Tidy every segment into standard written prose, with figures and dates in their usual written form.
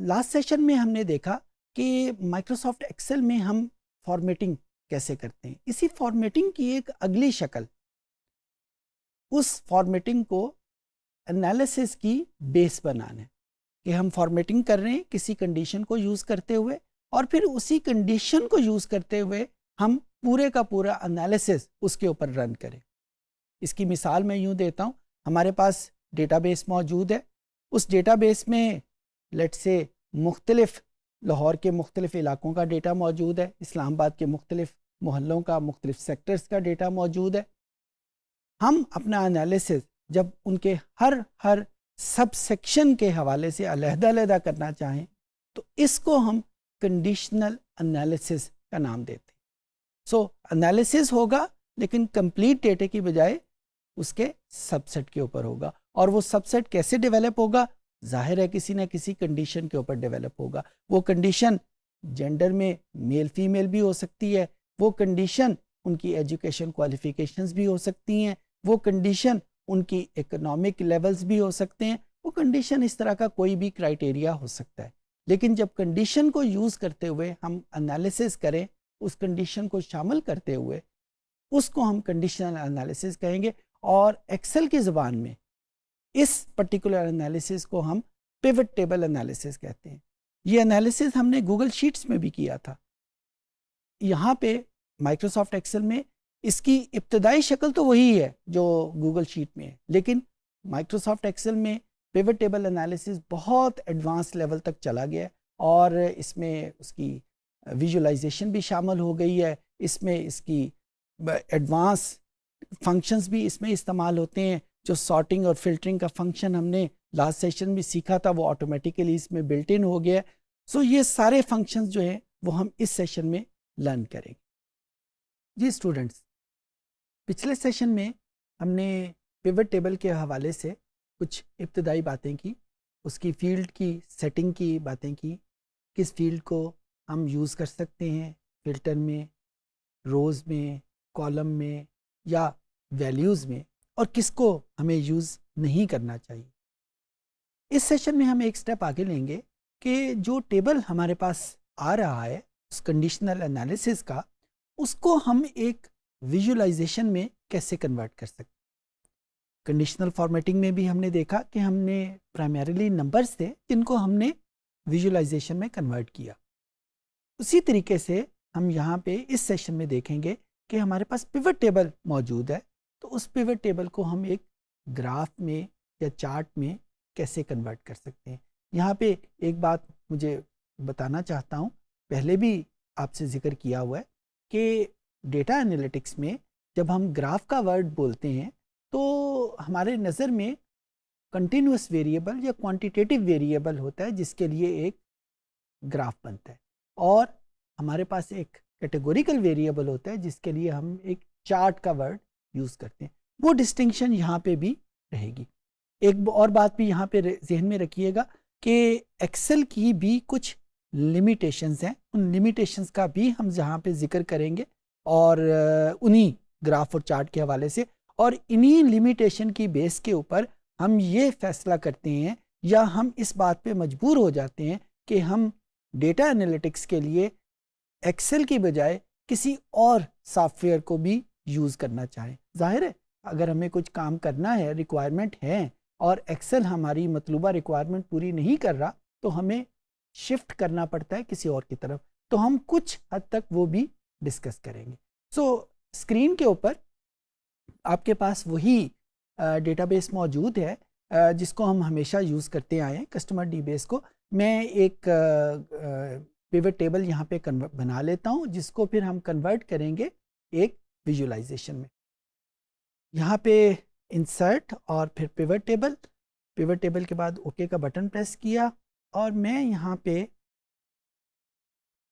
Last session में हमने देखा कि माइक्रोसॉफ्ट एक्सेल में हम फॉर्मेटिंग कैसे करते हैं। इसी फॉर्मेटिंग की एक अगली शक्ल, उस फॉर्मेटिंग को एनालिसिस की बेस बनाना है कि हम फॉर्मेटिंग कर रहे हैं किसी कंडीशन को यूज़ करते हुए, और फिर उसी कंडीशन को यूज़ करते हुए हम पूरे का पूरा एनालिसिस उसके ऊपर रन करें। इसकी मिसाल मैं यूँ देता हूँ, हमारे पास डेटाबेस मौजूद है। उस डेटाबेस में लेट से मुख्तलिफ लाहौर के मुख्तलिफ इलाकों का डेटा मौजूद है, इस्लामाबाद के मुख्तलिफ मोहल्लों का, मुख्तलिफ सेक्टर्स का डेटा मौजूद है। हम अपना एनालिसिस जब उनके हर सब सेक्शन के हवाले से अलहदा करना चाहें तो इसको हम कंडीशनल एनालिसिस का नाम देते हैं। सो एनालिसिस होगा लेकिन कंप्लीट डेटे की बजाय उसके सबसेट के ऊपर होगा, और वो सबसेट कैसे डेवलप होगा? जाहिर है किसी न किसी कंडीशन के ऊपर डेवलप होगा। वो कंडीशन जेंडर में मेल फीमेल भी हो सकती है, वो कंडीशन उनकी एजुकेशन क्वालिफिकेशंस भी हो सकती हैं, वो कंडीशन उनकी इकोनॉमिक लेवल्स भी हो सकते हैं, वो कंडीशन इस तरह का कोई भी क्राइटेरिया हो सकता है। लेकिन जब कंडीशन को यूज़ करते हुए हम एनालिसिस करें, उस कंडीशन को शामिल करते हुए, उसको हम कंडीशनल एनालिसिस कहेंगे। और एक्सेल की ज़बान में इस पर्टिकुलर एनालिसिस को हम पिवट टेबल एनालिसिस कहते हैं। ये एनालिसिस हमने गूगल शीट्स में भी किया था। यहाँ पे माइक्रोसॉफ्ट एक्सेल में इसकी इब्तदाई शक्ल तो वही है जो गूगल शीट में है, लेकिन माइक्रोसॉफ्ट एक्सेल में पिवट टेबल एनालिसिस बहुत एडवांस लेवल तक चला गया है, और इसमें उसकी विजुअलाइजेशन भी शामिल हो गई है। इसमें इसकी एडवांस फंक्शंस भी इसमें इस्तेमाल होते हैं। जो सॉर्टिंग और फिल्टरिंग का फंक्शन हमने लास्ट सेशन में सीखा था वो ऑटोमेटिकली इसमें बिल्ट इन हो गया है। सो ये सारे फंक्शंस जो हैं वो हम इस सेशन में लर्न करेंगे। जी स्टूडेंट्स, पिछले सेशन में हमने पिवट टेबल के हवाले से कुछ इब्तदाई बातें की, उसकी फील्ड की सेटिंग की बातें की, किस फील्ड को हम यूज़ कर सकते हैं फिल्टर में, रोज़ में, कॉलम में या वैल्यूज़ में, और किसको हमें यूज़ नहीं करना चाहिए। इस सेशन में हम एक स्टेप आगे लेंगे कि जो टेबल हमारे पास आ रहा है उस कंडीशनल एनालिसिस का, उसको हम एक विजुअलाइजेशन में कैसे कन्वर्ट कर सकते हैं। कंडीशनल फॉर्मेटिंग में भी हमने देखा कि हमने प्राइमरीली नंबर्स थे जिनको हमने विजुअलाइजेशन में कन्वर्ट किया। उसी तरीके से हम यहाँ पे इस सेशन में देखेंगे कि हमारे पास पिवट टेबल मौजूद है, तो उस पिवट टेबल को हम एक ग्राफ में या चार्ट में कैसे कन्वर्ट कर सकते हैं। यहाँ पे एक बात मुझे बताना चाहता हूँ, पहले भी आपसे जिक्र किया हुआ है कि डेटा एनालिटिक्स में जब हम ग्राफ का वर्ड बोलते हैं तो हमारे नज़र में कंटिन्यूस वेरिएबल या क्वांटिटेटिव वेरिएबल होता है जिसके लिए एक ग्राफ बनता है, और हमारे पास एक कैटेगोरिकल वेरिएबल होता है जिसके लिए हम एक चार्ट का वर्ड यूज़ करते हैं। वो डिस्टिंक्शन यहाँ पे भी रहेगी। एक और बात भी यहाँ पे जहन में रखिएगा कि एक्सेल की भी कुछ लिमिटेशंस हैं, उन लिमिटेशंस का भी हम जहाँ पे जिक्र करेंगे, और उन्हीं ग्राफ और चार्ट के हवाले से, और इन्हीं लिमिटेशन की बेस के ऊपर हम ये फैसला करते हैं या हम इस बात पे मजबूर हो जाते हैं कि हम डेटा एनालिटिक्स के लिए एक्सेल की बजाय किसी और सॉफ्टवेयर को भी यूज़ करना चाहें। जाहिर है अगर हमें कुछ काम करना है, रिक्वायरमेंट है, और एक्सेल हमारी मतलूबा रिक्वायरमेंट पूरी नहीं कर रहा, तो हमें शिफ्ट करना पड़ता है किसी और की तरफ। तो हम कुछ हद तक वो भी डिस्कस करेंगे। सो स्क्रीन के ऊपर आपके पास वही डेटाबेस मौजूद है जिसको हम हमेशा यूज़ करते आए हैं, कस्टमर डीबेस को। मैं एक पिवट टेबल यहाँ पे बना लेता हूँ जिसको फिर हम कन्वर्ट करेंगे एक विजुअलाइजेशन में। यहाँ पे इंसर्ट और फिर पिवट टेबल के बाद ओके का बटन प्रेस किया, और मैं यहाँ पे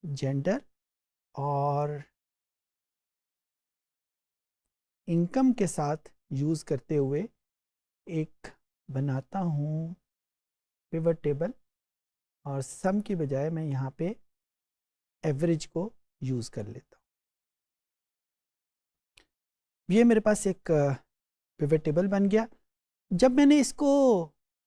जेंडर और इनकम के साथ यूज़ करते हुए एक बनाता हूँ पिवट टेबल, और सम की बजाय मैं यहाँ पे एवरेज को यूज़ कर लेता हूँ। ये मेरे पास एक पिवट टेबल बन गया। जब मैंने इसको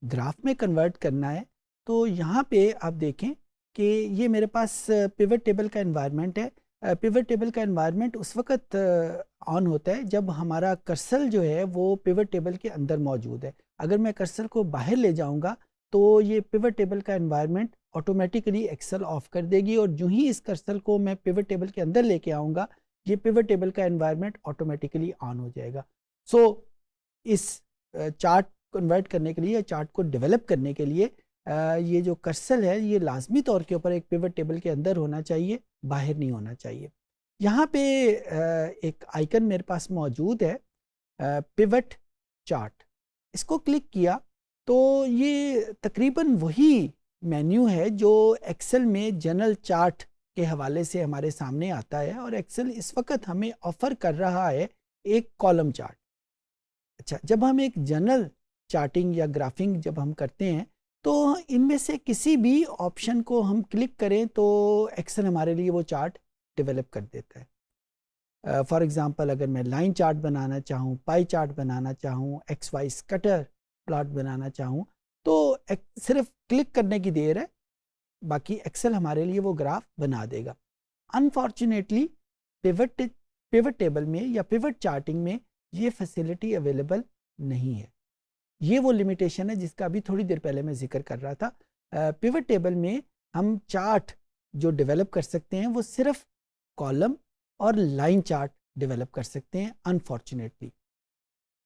ग्राफ में कन्वर्ट करना है तो यहाँ पे आप देखें कि ये मेरे पास पिवट टेबल का एनवायरनमेंट है। पिवट टेबल का एनवायरनमेंट उस वक्त ऑन होता है जब हमारा कर्सर जो है वो पिवट टेबल के अंदर मौजूद है। अगर मैं कर्सर को बाहर ले जाऊंगा तो ये पिवट टेबल का एनवायरनमेंट ऑटोमेटिकली एक्सेल ऑफ कर देगी, और जो ही इस कर्सर को मैं पिवट टेबल के अंदर लेके आऊँगा ये पिवट टेबल का एनवायरनमेंट ऑटोमेटिकली ऑन हो जाएगा। सो इस चार्ट कन्वर्ट करने के लिए या चार्ट को डेवलप करने के लिए ये जो कर्सर है ये लाजमी तौर के ऊपर एक पिवट टेबल के अंदर होना चाहिए, बाहर नहीं होना चाहिए। यहाँ पे एक आइकन मेरे पास मौजूद है पिवट चार्ट, इसको क्लिक किया तो ये तकरीबन वही मेन्यू है जो एक्सेल में जनरल चार्ट के हवाले से हमारे सामने आता है, और एक्सेल इस वक्त हमें ऑफर कर रहा है एक कॉलम चार्ट। अच्छा, जब हम एक जनरल चार्टिंग या ग्राफिंग जब हम करते हैं तो इनमें से किसी भी ऑप्शन को हम क्लिक करें तो एक्सेल हमारे लिए वो चार्ट डेवलप कर देता है। फॉर एग्जांपल अगर मैं लाइन चार्ट बनाना चाहूँ, पाई चार्ट बनाना चाहूँ, एक्स वाई स्कैटर प्लॉट बनाना चाहूँ तो सिर्फ क्लिक करने की देर है, बाकी एक्सेल हमारे लिए वो ग्राफ बना देगा। अनफॉर्चुनेटली पिवट टेबल में या पिवट चार्टिंग में ये फैसिलिटी अवेलेबल नहीं है। ये वो लिमिटेशन है जिसका अभी थोड़ी देर पहले मैं जिक्र कर रहा था। पिवट टेबल में हम चार्ट जो डेवलप कर सकते हैं वो सिर्फ कॉलम और लाइन चार्ट डेवलप कर सकते हैं अनफॉर्चुनेटली।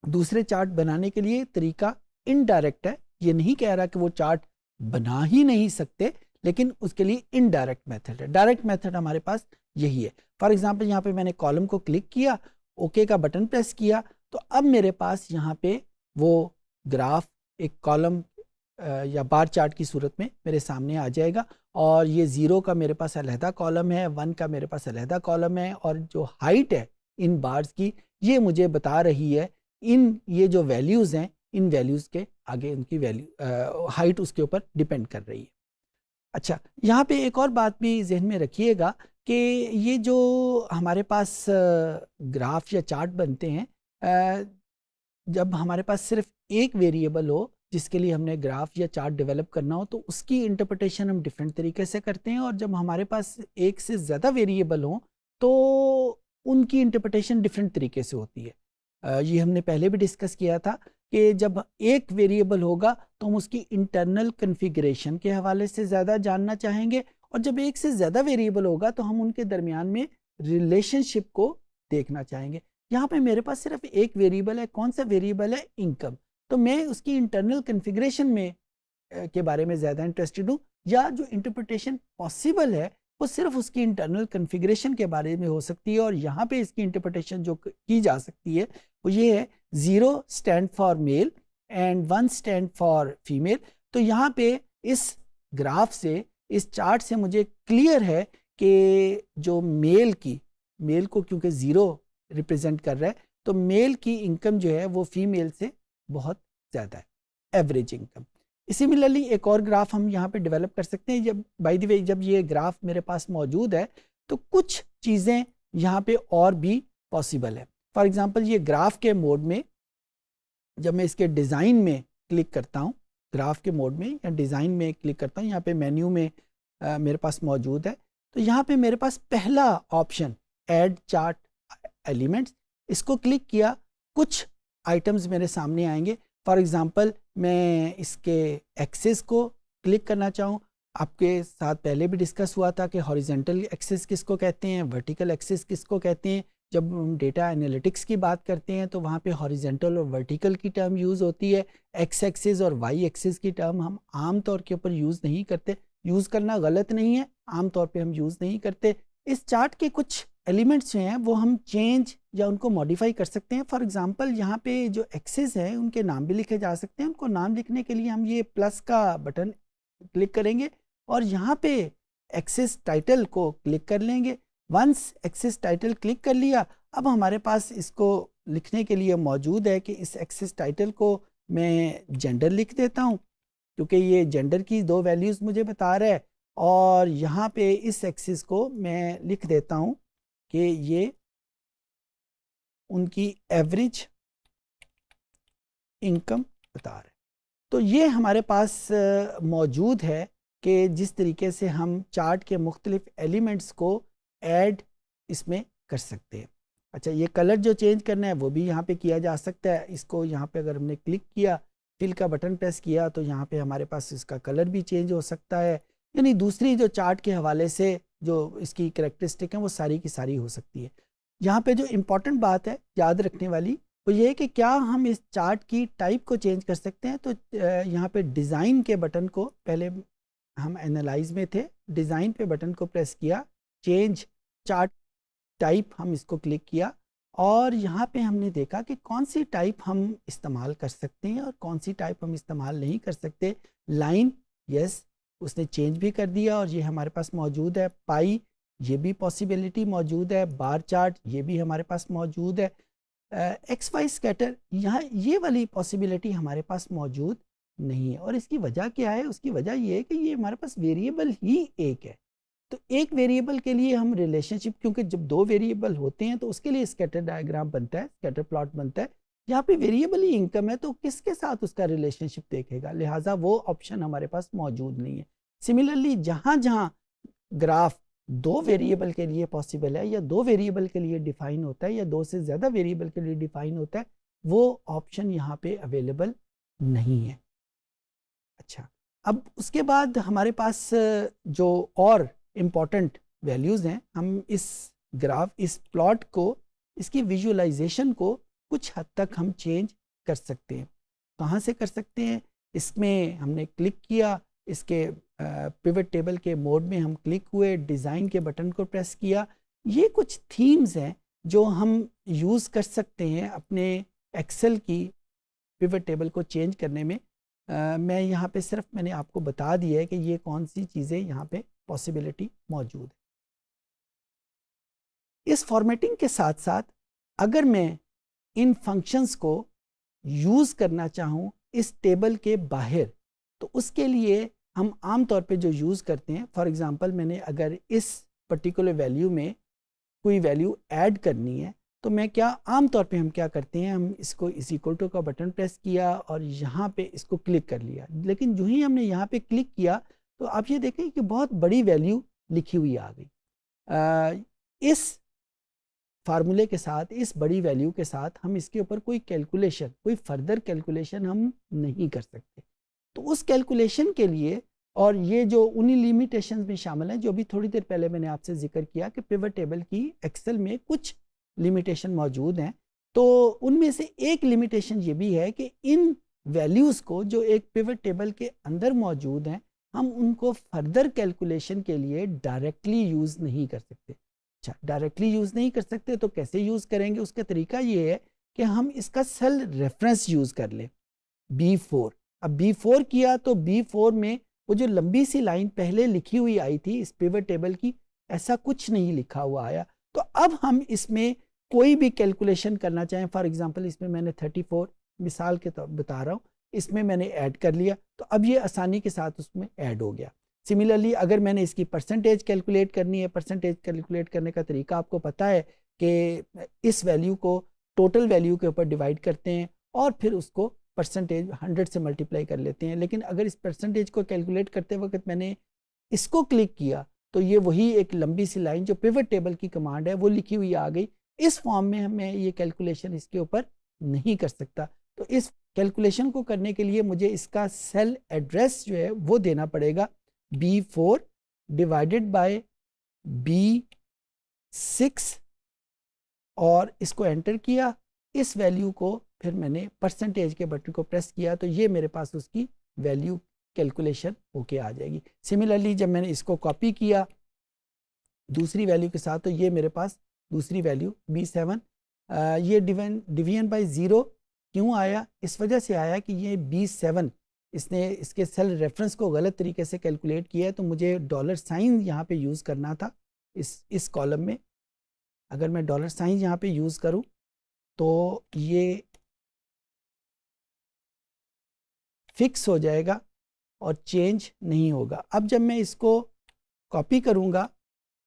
दूसरे चार्ट बनाने के लिए तरीका इनडायरेक्ट है, ये नहीं कह रहा कि वो चार्ट बना ही नहीं सकते, लेकिन उसके लिए इनडायरेक्ट मेथड है। डायरेक्ट मेथड हमारे पास यही है। फॉर एग्जांपल यहाँ पे मैंने कॉलम को क्लिक किया, ओके का बटन प्रेस किया, तो अब मेरे पास यहाँ पे वो ग्राफ एक कॉलम या बार चार्ट की सूरत में मेरे सामने आ जाएगा, और ये 0 का मेरे पास अलहदा कॉलम है, 1 का मेरे पास अलहदा कॉलम है, और जो हाइट है इन बार्स की ये मुझे बता रही है ये जो वैल्यूज़ हैं इन वैल्यूज़ के आगे उनकी वैल्यू हाइट उसके ऊपर डिपेंड कर रही है। अच्छा, यहाँ पे एक और बात भी जहन में रखिएगा कि ये जो हमारे पास ग्राफ या चार्ट बनते हैं, जब हमारे पास सिर्फ एक वेरिएबल हो जिसके लिए हमने ग्राफ या चार्ट डेवलप करना हो तो उसकी इंटरप्रिटेशन हम डिफरेंट तरीके से करते हैं, और जब हमारे पास एक से ज़्यादा वेरिएबल हो तो उनकी इंटरप्रिटेशन डिफरेंट तरीके से होती है। ये हमने पहले भी डिस्कस किया था कि जब एक वेरिएबल होगा तो हम उसकी इंटरनल कन्फिगरेशन के हवाले से ज़्यादा जानना चाहेंगे, और जब एक से ज़्यादा वेरिएबल होगा तो हम उनके दरमियान में रिलेशनशिप को देखना चाहेंगे। यहाँ पे मेरे पास सिर्फ एक वेरिएबल है, कौन सा वेरिएबल है? इनकम। तो मैं उसकी इंटरनल कन्फिगरेशन में के बारे में ज़्यादा इंटरेस्टेड हूँ, या जो इंटरप्रिटेशन पॉसिबल है वो सिर्फ उसकी इंटरनल कन्फिगरेशन के बारे में हो सकती है। और यहाँ पे इसकी इंटरप्रिटेशन जो की जा सकती है वो ये है 0 stand for male and 1 stand for female. तो यहाँ पे इस ग्राफ से, इस चार्ट से मुझे क्लियर है कि जो मेल को क्योंकि 0 रिप्रेजेंट कर रहा है तो मेल की इनकम जो है वो फीमेल से बहुत ज़्यादा है, एवरेज इनकम। सिमिलरली एक और ग्राफ हम यहाँ पे डेवलप कर सकते हैं। जब बाय द वे जब ये ग्राफ मेरे पास मौजूद है तो कुछ चीज़ें यहाँ पे और भी पॉसिबल है। फॉर एग्जांपल ये ग्राफ के मोड में जब मैं इसके डिज़ाइन में क्लिक करता हूँ, ग्राफ के मोड में या डिज़ाइन में क्लिक करता हूँ, यहाँ पे मेन्यू में मेरे पास मौजूद है, तो यहाँ पे मेरे पास पहला ऑप्शन ऐड चार्ट एलिमेंट्स, इसको क्लिक किया, कुछ आइटम्स मेरे सामने आएंगे। फॉर एग्जांपल मैं इसके एक्सेस को क्लिक करना चाहूँ, आपके साथ पहले भी डिस्कस हुआ था कि हॉरिजेंटल एक्सेस किसको कहते हैं, वर्टिकल एक्सेस किसको कहते हैं। जब हम डेटा एनालिटिक्स की बात करते हैं तो वहाँ पे हॉरिजेंटल और वर्टिकल की टर्म यूज़ होती है, एक्स एक्सेस और वाई एक्सेस की टर्म हम आम तौर के ऊपर यूज़ नहीं करते। यूज़ करना गलत नहीं है, आम तौर पे हम यूज़ नहीं करते। इस चार्ट के कुछ एलिमेंट्स जो हैं वो हम चेंज या उनको मॉडिफाई कर सकते हैं। फॉर एग्जांपल यहाँ पे जो एक्सेस हैं उनके नाम भी लिखे जा सकते हैं। उनको नाम लिखने के लिए हम ये प्लस का बटन क्लिक करेंगे और यहाँ पे एक्सेस टाइटल को क्लिक कर लेंगे। वंस एक्सेस टाइटल क्लिक कर लिया, अब हमारे पास इसको लिखने के लिए मौजूद है कि इस एक्सेस टाइटल को मैं जेंडर लिख देता हूँ, क्योंकि ये जेंडर की 2 वैल्यूज़ मुझे बता रहा है। और यहाँ पे इस एक्सेस को मैं लिख देता हूँ कि ये उनकी एवरेज इनकम बता रहे हैं। तो ये हमारे पास मौजूद है कि जिस तरीके से हम चार्ट के मुख्तलिफ एलिमेंट्स को ऐड इसमें कर सकते हैं। अच्छा, ये कलर जो चेंज करना है वो भी यहाँ पे किया जा सकता है। इसको यहाँ पे अगर हमने क्लिक किया, फिल का बटन प्रेस किया, तो यहाँ पे हमारे पास इसका कलर भी चेंज हो सकता है। यानी दूसरी जो चार्ट के हवाले से जो इसकी करैक्टरिस्टिक हैं वो सारी की सारी हो सकती है। यहाँ पे जो इम्पोर्टेंट बात है याद रखने वाली वो ये है कि क्या हम इस चार्ट की टाइप को चेंज कर सकते हैं। तो यहाँ पे डिज़ाइन के बटन को, पहले हम एनालाइज में थे, डिज़ाइन पे बटन को प्रेस किया, चेंज चार्ट टाइप हम इसको क्लिक किया, और यहाँ पे हमने देखा कि कौन सी टाइप हम इस्तेमाल कर सकते हैं और कौन सी टाइप हम इस्तेमाल नहीं कर सकते। लाइन, यस, उसने चेंज भी कर दिया और ये हमारे पास मौजूद है। पाई, ये भी पॉसिबिलिटी मौजूद है। बार चार्ट, ये भी हमारे पास मौजूद है। एक्स वाई स्कैटर, यहाँ ये वाली पॉसिबिलिटी हमारे पास मौजूद नहीं है। और इसकी वजह क्या है? उसकी वजह ये है कि ये हमारे पास वेरिएबल ही एक है। तो एक वेरिएबल के लिए हम रिलेशनशिप, क्योंकि जब दो वेरिएबल होते हैं तो उसके लिए स्कैटर डायग्राम बनता है, स्कैटर प्लॉट बनता है। यहाँ पे वेरिएबल ही इनकम है तो किसके साथ उसका रिलेशनशिप देखेगा, लिहाजा वो ऑप्शन हमारे पास मौजूद नहीं है। सिमिलरली जहाँ जहाँ ग्राफ दो वेरिएबल के लिए पॉसिबल है या दो वेरिएबल के लिए डिफाइन होता है या दो से ज़्यादा वेरिएबल के लिए डिफाइन होता है, वो ऑप्शन यहाँ पे अवेलेबल नहीं है। अच्छा, अब उसके बाद हमारे पास जो और इम्पॉर्टेंट वैल्यूज़ हैं, हम इस ग्राफ, इस प्लॉट को, इसकी विजुअलाइजेशन को कुछ हद तक हम चेंज कर सकते हैं। कहाँ से कर सकते हैं? इसमें हमने क्लिक किया, इसके पिवट टेबल के मोड में हम क्लिक हुए, डिज़ाइन के बटन को प्रेस किया। ये कुछ थीम्स हैं जो हम यूज़ कर सकते हैं अपने एक्सेल की पिवट टेबल को चेंज करने में। मैं यहाँ पे सिर्फ मैंने आपको बता दिया है कि ये कौन सी चीज़ें यहाँ पे पॉसिबिलिटी मौजूद है। इस फॉर्मेटिंग के साथ साथ अगर मैं इन फंक्शंस को यूज़ करना चाहूँ इस टेबल के बाहर, तो उसके लिए हम आम तौर पे जो यूज़ करते हैं, फॉर एग्ज़ाम्पल मैंने अगर इस पर्टिकुलर वैल्यू में कोई वैल्यू ऐड करनी है तो मैं क्या, आम तौर पे हम क्या करते हैं, हम इसको इस इक्वल टू का बटन प्रेस किया और यहाँ पे इसको क्लिक कर लिया। लेकिन जो ही हमने यहाँ पे क्लिक किया तो आप ये देखें कि बहुत बड़ी वैल्यू लिखी हुई आ गई। इस फार्मूले के साथ, इस बड़ी वैल्यू के साथ हम इसके ऊपर कोई कैलकुलेशन, कोई फर्दर कैलकुलेशन हम नहीं कर सकते। तो उस कैलकुलेशन के लिए, और ये जो उन्हीं लिमिटेशंस में शामिल है जो भी थोड़ी देर पहले मैंने आपसे जिक्र किया कि पिवट टेबल की एक्सेल में कुछ लिमिटेशन मौजूद हैं, तो उनमें से एक लिमिटेशन ये भी है कि इन वैल्यूज़ को जो एक पिवट टेबल के अंदर मौजूद हैं, हम उनको फर्दर कैलकुलेशन के लिए डायरेक्टली यूज़ नहीं कर सकते। अच्छा, डायरेक्टली यूज़ नहीं कर सकते तो कैसे यूज़ करेंगे? उसका तरीका ये है कि हम इसका सेल रेफरेंस यूज़ कर लें, B4। अब B4 किया तो B4 में वो जो लंबी सी लाइन पहले लिखी हुई आई थी इस पिवट टेबल की, ऐसा कुछ नहीं लिखा हुआ आया। तो अब हम इसमें कोई भी कैलकुलेशन करना चाहें, फॉर एग्जांपल इसमें मैंने 34 मिसाल के तौर बता रहा हूँ, इसमें मैंने ऐड कर लिया तो अब ये आसानी के साथ उसमें ऐड हो गया। सिमिलरली अगर मैंने इसकी परसेंटेज कैलकुलेट करनी है, परसेंटेज कैलकुलेट करने का तरीका आपको पता है कि इस वैल्यू को टोटल वैल्यू के ऊपर डिवाइड करते हैं और फिर उसको परसेंटेज 100 से मल्टीप्लाई कर लेते हैं। लेकिन अगर इस परसेंटेज को कैलकुलेट करते वक्त मैंने इसको क्लिक किया तो ये वही एक लंबी सी लाइन जो पिवट टेबल की कमांड है वो लिखी हुई आ गई। इस फॉर्म में मैं ये कैलकुलेशन इसके ऊपर नहीं कर सकता। तो इस कैलकुलेशन को करने के लिए मुझे इसका सेल एड्रेस जो है वो देना पड़ेगा, B4 डिवाइडेड बाय B6, और इसको एंटर किया। इस वैल्यू को फिर मैंने परसेंटेज के बटन को प्रेस किया तो ये मेरे पास उसकी वैल्यू कैलकुलेशन होके आ जाएगी। सिमिलरली जब मैंने इसको कॉपी किया दूसरी वैल्यू के साथ तो ये मेरे पास दूसरी वैल्यू B7, ये डिवीजन बाय ज़ीरो क्यों आया? इस वजह से आया कि ये B7 इसने इसके सेल रेफरेंस को गलत तरीके से कैलकुलेट किया है, तो मुझे डॉलर साइन यहाँ पे यूज़ करना था इस कॉलम में। अगर मैं डॉलर साइन यहाँ पे यूज़ करूँ तो ये फिक्स हो जाएगा और चेंज नहीं होगा। अब जब मैं इसको कॉपी करूँगा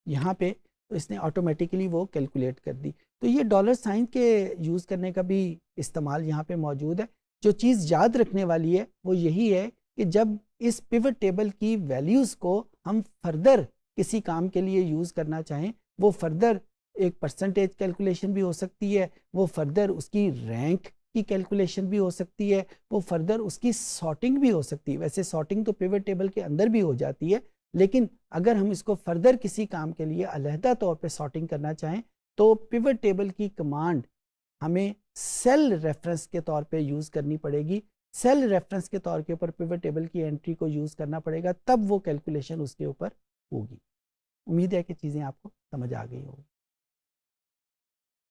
यहाँ पे तो इसने ऑटोमेटिकली वो कैलकुलेट कर दी। तो ये डॉलर साइन के यूज़ करने का भी इस्तेमाल यहाँ पे मौजूद है। जो चीज़ याद रखने वाली है वो यही है कि जब इस पिवट टेबल की वैल्यूज़ को हम फर्दर किसी काम के लिए यूज़ करना चाहें, वो फर्दर एक परसेंटेज कैलकुलेशन भी हो सकती है, वो फर्दर उसकी रैंक की कैलकुलेशन भी हो सकती है, वो फर्दर उसकी सॉर्टिंग भी हो सकती है। वैसे सॉर्टिंग तो पिवट टेबल के अंदर भी हो जाती है, लेकिन अगर हम इसको फर्दर किसी काम के लिए अलहदा तौर पे सॉर्टिंग करना चाहें तो पिवट टेबल की कमांड हमें सेल रेफरेंस के तौर पे यूज़ करनी पड़ेगी। सेल रेफरेंस के तौर के ऊपर पिवट टेबल की एंट्री को यूज़ करना पड़ेगा, तब वो कैलकुलेशन उसके ऊपर होगी। उम्मीद है कि चीज़ें आपको समझ आ गई होगी।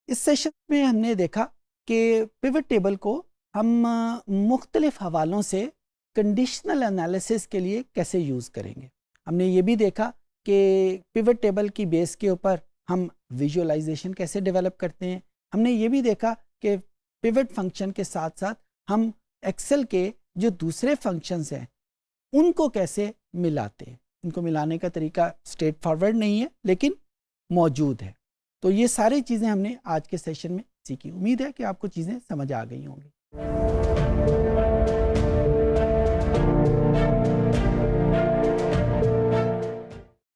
इस सेशन में हमने देखा कि पिवट टेबल को हम मुख्तलिफ हवालों से कंडीशनल एनालिसिस के लिए कैसे यूज़ करेंगे। हमने ये भी देखा कि पिवट टेबल की बेस के ऊपर हम विजुअलाइजेशन कैसे डेवलप करते हैं। हमने ये भी देखा कि पिवट फंक्शन के साथ साथ हम एक्सेल के जो दूसरे फंक्शंस हैं उनको कैसे मिलाते हैं। इनको मिलाने का तरीका स्ट्रेट फॉरवर्ड नहीं है, लेकिन मौजूद है। तो ये सारी चीज़ें हमने आज के सेशन में सीखी। उम्मीद है कि आपको चीज़ें समझ आ गई होंगी।